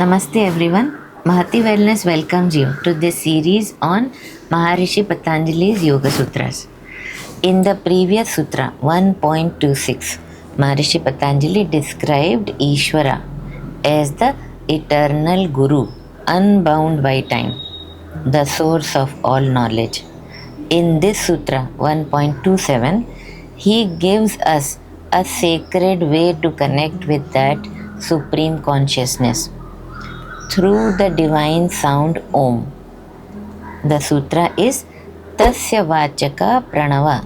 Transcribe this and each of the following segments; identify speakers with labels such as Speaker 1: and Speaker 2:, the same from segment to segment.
Speaker 1: Namaste everyone. Mahati Wellness welcomes you to this series on Maharishi Patanjali's Yoga Sutras. In the previous sutra 1.26, Maharishi Patanjali described Ishvara as the eternal Guru, unbound by time, the source of all knowledge. In this sutra 1.27, he gives us a sacred way to connect with that supreme consciousness through the divine sound Om. The sutra is Tasya Vachaka Pranava.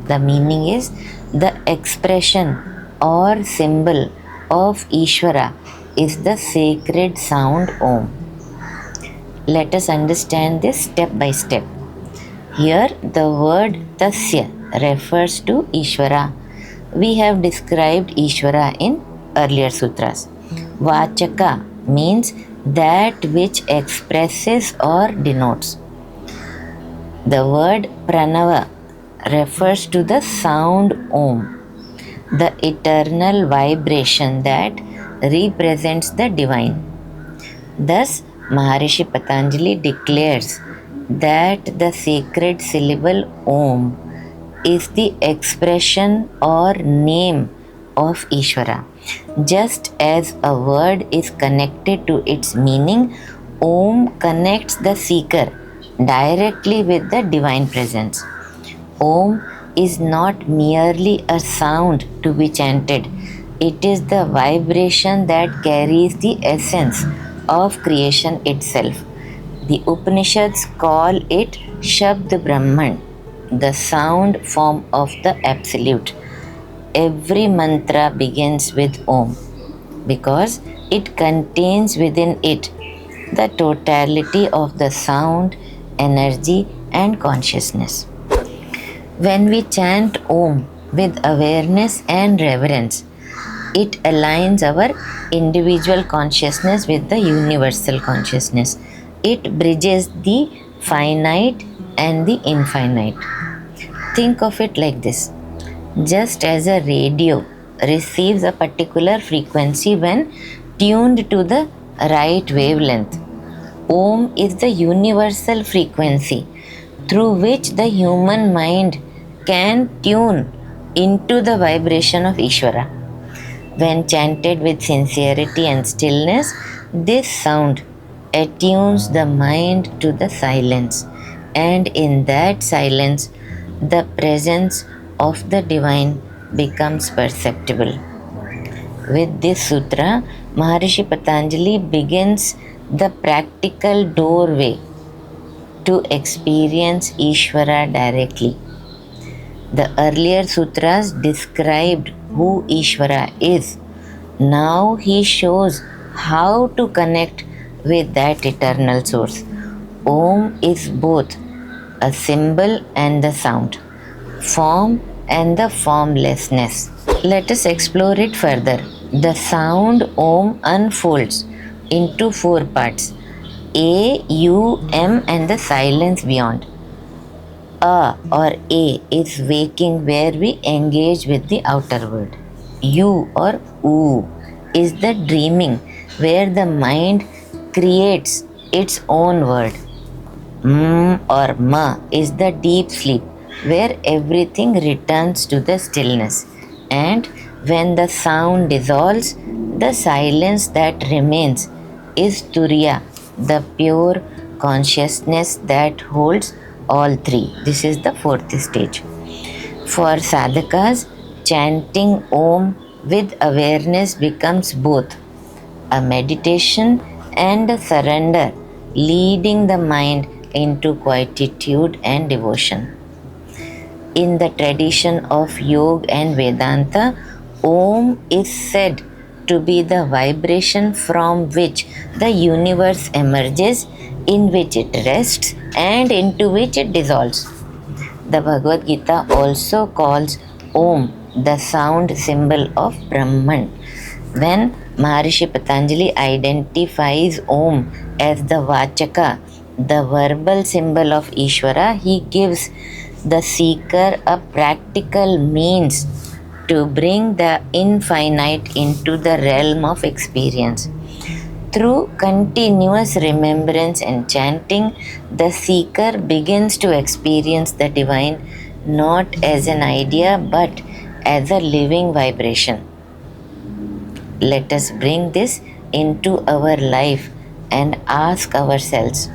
Speaker 1: The meaning is the expression or symbol of Ishvara is the sacred sound Om. Let us understand this step by step. Here the word Tasya refers to Ishvara. We have described Ishvara in earlier sutras. Vachaka means that which expresses or denotes. The word Pranava refers to the sound Om, the eternal vibration that represents the divine. Thus, Maharishi Patanjali declares that the sacred syllable Om is the expression or name of Ishvara. Just as a word is connected to its meaning, Om connects the seeker directly with the divine presence. Om is not merely a sound to be chanted, it is the vibration that carries the essence of creation itself. The Upanishads call it Shabd Brahman, the sound form of the Absolute. Every mantra begins with Om because it contains within it the totality of the sound, energy, and consciousness. When we chant Om with awareness and reverence, it aligns our individual consciousness with the universal consciousness. It bridges the finite and the infinite. Think of it like this. Just as a radio receives a particular frequency when tuned to the right wavelength, Om is the universal frequency through which the human mind can tune into the vibration of Ishvara. When chanted with sincerity and stillness, this sound attunes the mind to the silence, and in that silence, the presence of the divine becomes perceptible. With this sutra, Maharishi Patanjali begins the practical doorway to experience Ishvara directly. The earlier sutras described who Ishvara is. Now he shows how to connect with that eternal source. Om is both a symbol and the sound, form and the formlessness. Let us explore it further. The sound Om unfolds into four parts: A, U, M, and the silence beyond. A or A is waking, where we engage with the outer world. U or U is the dreaming, where the mind creates its own world. M or Ma is the deep sleep, where everything returns to the stillness. And when the sound dissolves, the silence that remains is Turiya, the pure consciousness that holds all three. This is the fourth stage. For sadhakas, chanting Om with awareness becomes both a meditation and a surrender, leading the mind into quietude and devotion. In the tradition of Yoga and Vedanta, Om is said to be the vibration from which the universe emerges, in which it rests, and into which it dissolves. The Bhagavad Gita also calls Om the sound symbol of Brahman. When Maharishi Patanjali identifies Om as the Vachaka, the verbal symbol of Ishvara, he gives the seeker a practical means to bring the infinite into the realm of experience. Through continuous remembrance and chanting, the seeker begins to experience the divine not as an idea but as a living vibration. Let us bring this into our life and ask ourselves,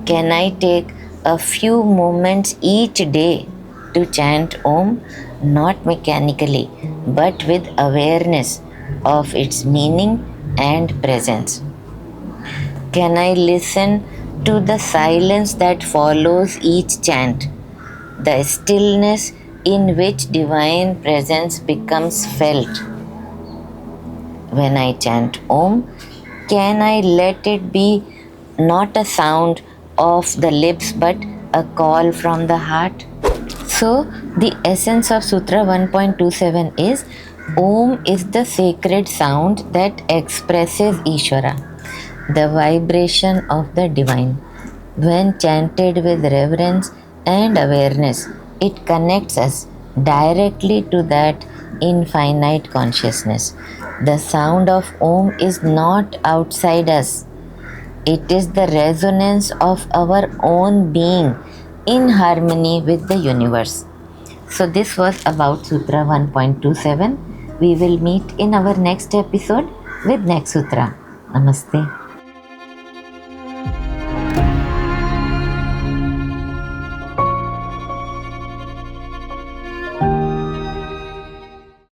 Speaker 1: can I take a few moments each day to chant Om, not mechanically, but with awareness of its meaning and presence? Can I listen to the silence that follows each chant, the stillness in which divine presence becomes felt? When I chant Om, can I let it be not a sound of the lips but a call from the heart? So, the essence of Sutra 1.27 is Om is the sacred sound that expresses Ishvara, the vibration of the divine. When chanted with reverence and awareness, it connects us directly to that infinite consciousness. The sound of Om is not outside us, it is the resonance of our own being in harmony with the universe. So, this was about Sutra 1.27. We will meet in our next episode with next Sutra. Namaste.